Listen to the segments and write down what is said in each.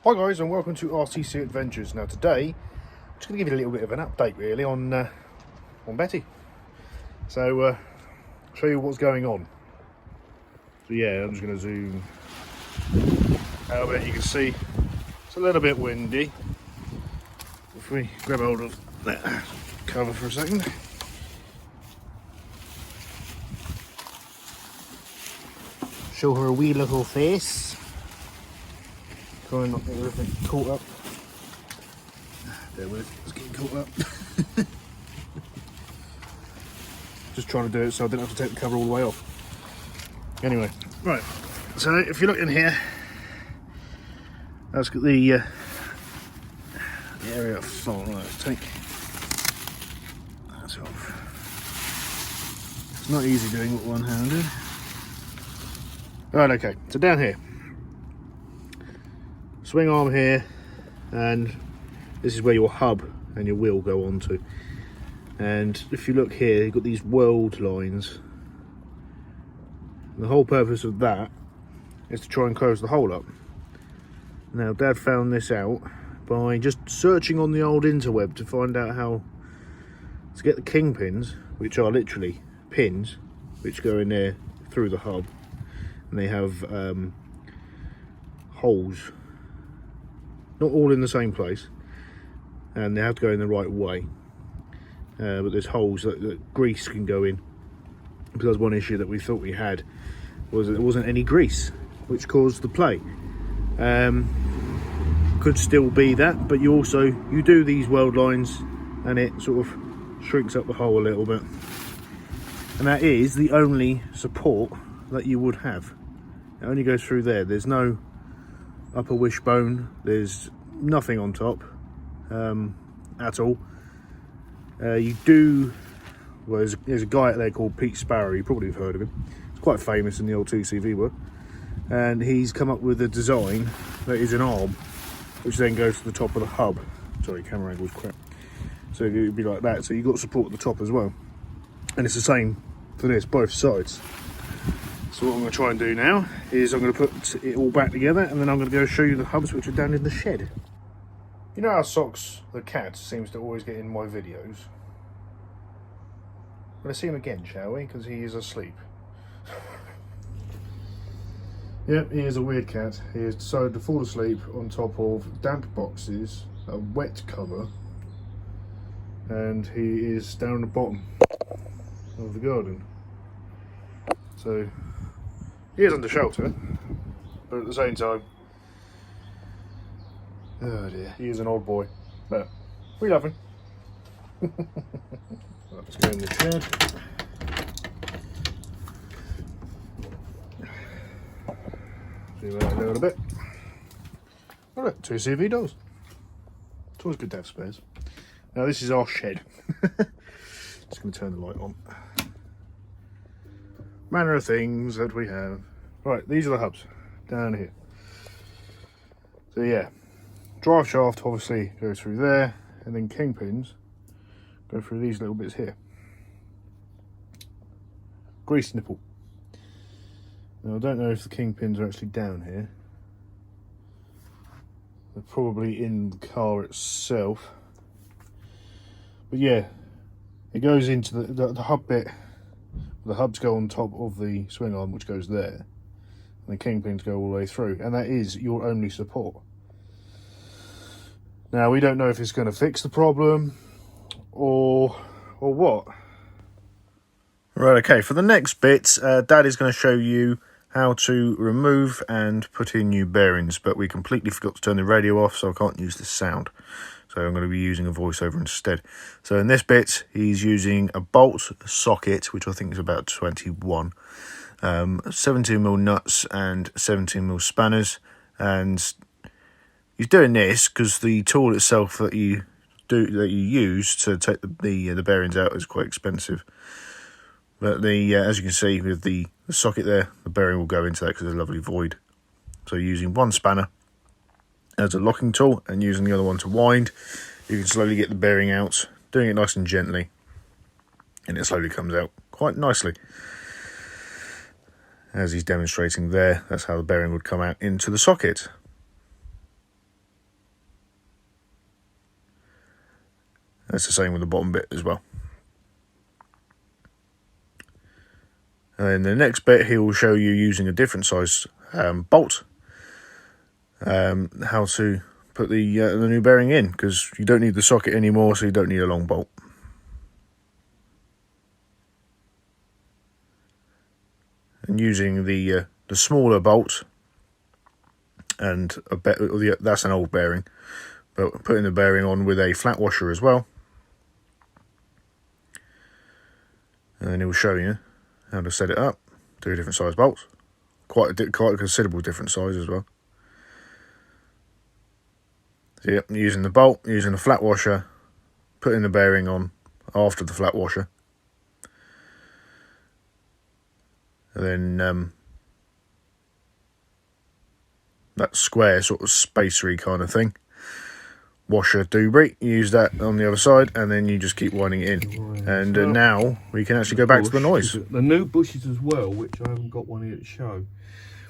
Hi guys, and welcome to RCC Adventures. Now today, I'm just going to give you a little bit of an update really on Betty. So, show you what's going on. So yeah, I'm just going to zoom out a bit. You can see it's a little bit windy. If we grab hold of that cover for a second. Show her a wee little face. Try and not get everything caught up. There we go, it's getting caught up. Just trying to do it so I didn't have to take the cover all the way off. Anyway, right, so if you look in here, that's got the area of fall. Right, let's take that off. It's not easy doing it one-handed. Right, okay, so down here, swing arm here, and this is where your hub and your wheel go onto. And if you look here, you've got these weld lines. The whole purpose of that is to try and close the hole up. Now, Dad found this out by just searching on the old interweb to find out how to get the kingpins, which are literally pins which go in there through the hub, and they have holes, not all in the same place, and they have to go in the right way, but there's holes that grease can go in, because one issue that we thought we had was that there wasn't any grease, which caused the play. Could still be that, but you do these weld lines and it sort of shrinks up the hole a little bit, and that is the only support that you would have. It only goes through there. There's no upper wishbone, there's nothing on top at all. You do, well, there's a guy out there called Pete Sparrow, you probably have heard of him. He's quite famous in the old TCV world, and he's come up with a design that is an arm which then goes to the top of the hub. Sorry, camera angle's crap. So it would be like that, so you've got support at the top as well, and it's the same for this, both sides. So what I'm going to try and do now is I'm going to put it all back together, and then I'm going to go show you the hubs which are down in the shed. You know how Socks the cat seems to always get in my videos? Let's see him again, shall we? Because he is asleep. Yep, he is a weird cat. He has decided to fall asleep on top of damp boxes, a wet cover, and he is down the bottom of the garden. So he is under shelter, but at the same time, oh dear, he is an old boy, but we love him. Let's go in the shed. Zoom out a little bit. Oh look, 2 CV doors. It's always good to have spares. Now this is our shed. Just going to turn the light on. Manner of things that we have. Right, these are the hubs down here. So yeah, drive shaft obviously goes through there, and then kingpins go through these little bits here. Grease nipple. Now I don't know if the kingpins are actually down here. They're probably in the car itself. But yeah, it goes into the hub bit. The hubs go on top of the swing arm, which goes there, and the kingpins go all the way through, and that is your only support. Now we don't know if it's going to fix the problem or what. Right, okay, for the next bit, Dad is going to show you how to remove and put in new bearings, but we completely forgot to turn the radio off, so I can't use the sound. So I'm going to be using a voiceover instead. So in this bit, he's using a bolt socket, which I think is about 21, 17mm nuts and 17mm spanners, and he's doing this because the tool itself that you use to take the bearings out is quite expensive. But as you can see with the socket there, the bearing will go into that because there's a lovely void. So using one spanner as a locking tool and using the other one to wind, you can slowly get the bearing out, doing it nice and gently, and it slowly comes out quite nicely. As he's demonstrating there, that's how the bearing would come out into the socket. That's the same with the bottom bit as well. And then the next bit, he will show you using a different size bolt, how to put the new bearing in, because you don't need the socket anymore, so you don't need a long bolt. And using the smaller bolt, and that's an old bearing, but putting the bearing on with a flat washer as well, and then he will show you how to set it up. 2 different size bolts, quite a considerable different size as well. So yep, using the bolt, using the flat washer, putting the bearing on after the flat washer, and then that square sort of spacery kind of thing. Washer doobree, use that on the other side, and then you just keep winding it in. And now we can actually go back to the noise. The new bushes as well, which I haven't got one here to show,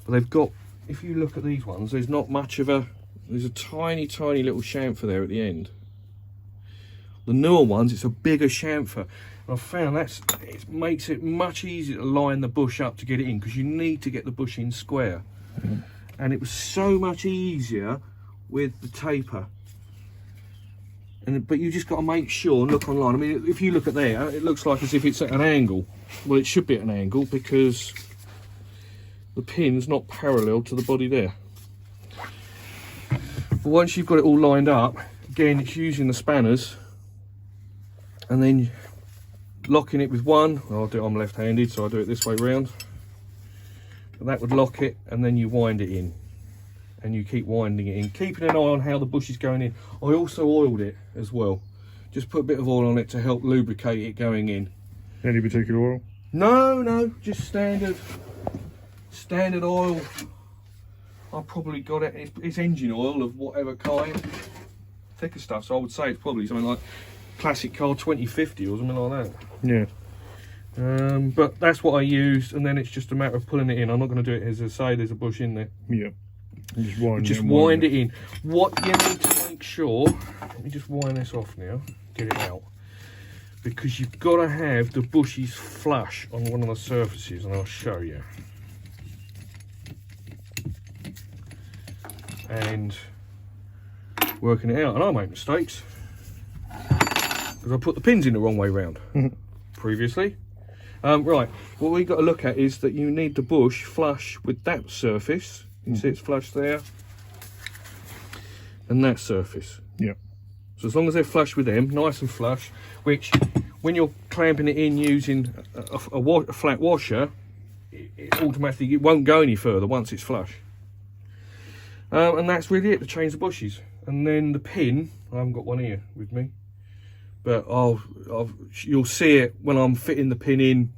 but they've got, if you look at these ones, there's not much of a, there's a tiny little chamfer there at the end. The newer ones, it's a bigger chamfer. And I've found it makes it much easier to line the bush up to get it in, because you need to get the bush in square. And it was so much easier with the taper. But you just got to make sure and look online. I mean, if you look at there, it looks like as if it's at an angle. Well, it should be at an angle because the pin's not parallel to the body there. But once you've got it all lined up, again, it's using the spanners and then locking it with one. I'll do it, I'm left-handed, so I do it this way round. But that would lock it, and then you wind it in. And you keep winding it in, keeping an eye on how the bush is going in. I also oiled it as well. Just put a bit of oil on it to help lubricate it going in. Any particular oil? No, just standard oil. I probably got it, it's engine oil of whatever kind. Thicker stuff, so I would say it's probably something like classic car 2050 or something like that. Yeah. But that's what I used, and then it's just a matter of pulling it in. I'm not going to do it as I say, there's a bush in there. Yeah. Just wind it in. What you need to make sure, let me just wind this off now, get it out, because you've got to have the bushes flush on one of the surfaces, and I'll show you. And working it out, and I make mistakes because I put the pins in the wrong way round previously. Right, what we've got to look at is that you need the bush flush with that surface. You see it's flush there, and that surface. Yeah. So as long as they're flush with them, nice and flush, which when you're clamping it in using a flat washer, it automatically, it won't go any further once it's flush. And that's really it to change the bushes. And then the pin, I haven't got one here with me, but you'll see it when I'm fitting the pin in.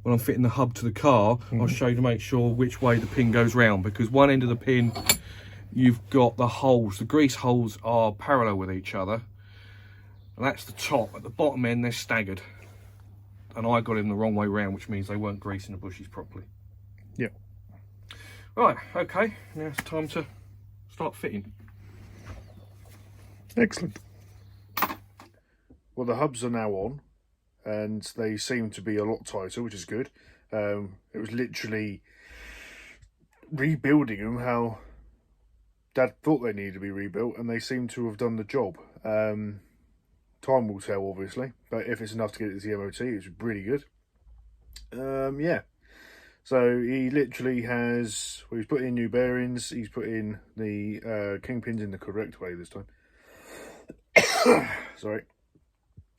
When I'm fitting the hub to the car, I'll show you to make sure which way the pin goes round, because one end of the pin, you've got the holes, the grease holes are parallel with each other. And that's the top. At the bottom end, they're staggered. And I got them the wrong way round, which means they weren't greasing the bushes properly. Yeah. Right, okay, now it's time to start fitting. Excellent. Well, the hubs are now on, and they seem to be a lot tighter, which is good. It was literally rebuilding them how Dad thought they needed to be rebuilt, and they seem to have done the job. Time will tell, obviously, but if it's enough to get it to the MOT, it's really good. Yeah. So he literally has, well, he's put in new bearings, he's put in the kingpins in the correct way this time. Sorry.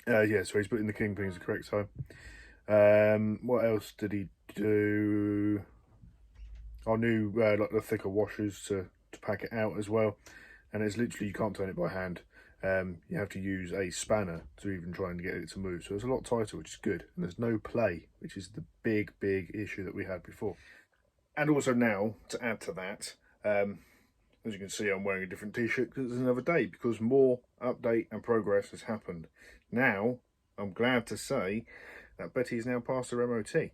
Yeah, so he's put in the kingpins the correct time. What else did he do? I knew like the thicker washers to pack it out as well. And it's literally, you can't turn it by hand. You have to use a spanner to even try and get it to move. So it's a lot tighter, which is good. And there's no play, which is the big issue that we had before. And also now, to add to that, as you can see, I'm wearing a different t-shirt because it's another day, because more update and progress has happened. Now, I'm glad to say that Betty's now passed her MOT.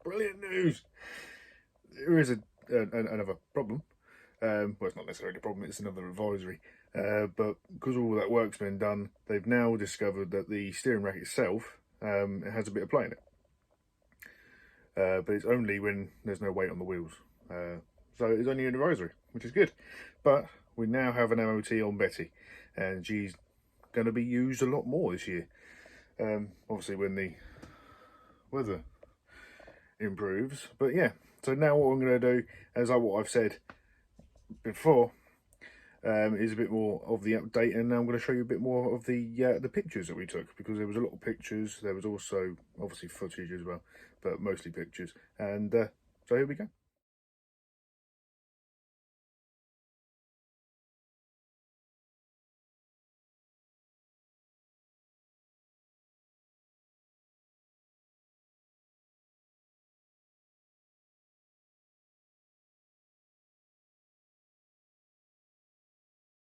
Brilliant news! There is another problem. Well, it's not necessarily a problem, it's another advisory. But because all that work's been done, they've now discovered that the steering rack itself, it has a bit of play in it. But it's only when there's no weight on the wheels. So it's only an advisory, which is good. But we now have an MOT on Betty, and she's going to be used a lot more this year. Obviously when the weather improves. But yeah, so now what I'm going to do, as what I've said before, is a bit more of the update, and now I'm going to show you a bit more of the pictures that we took, because there was a lot of pictures. There was also obviously footage as well, but mostly pictures. And so here we go.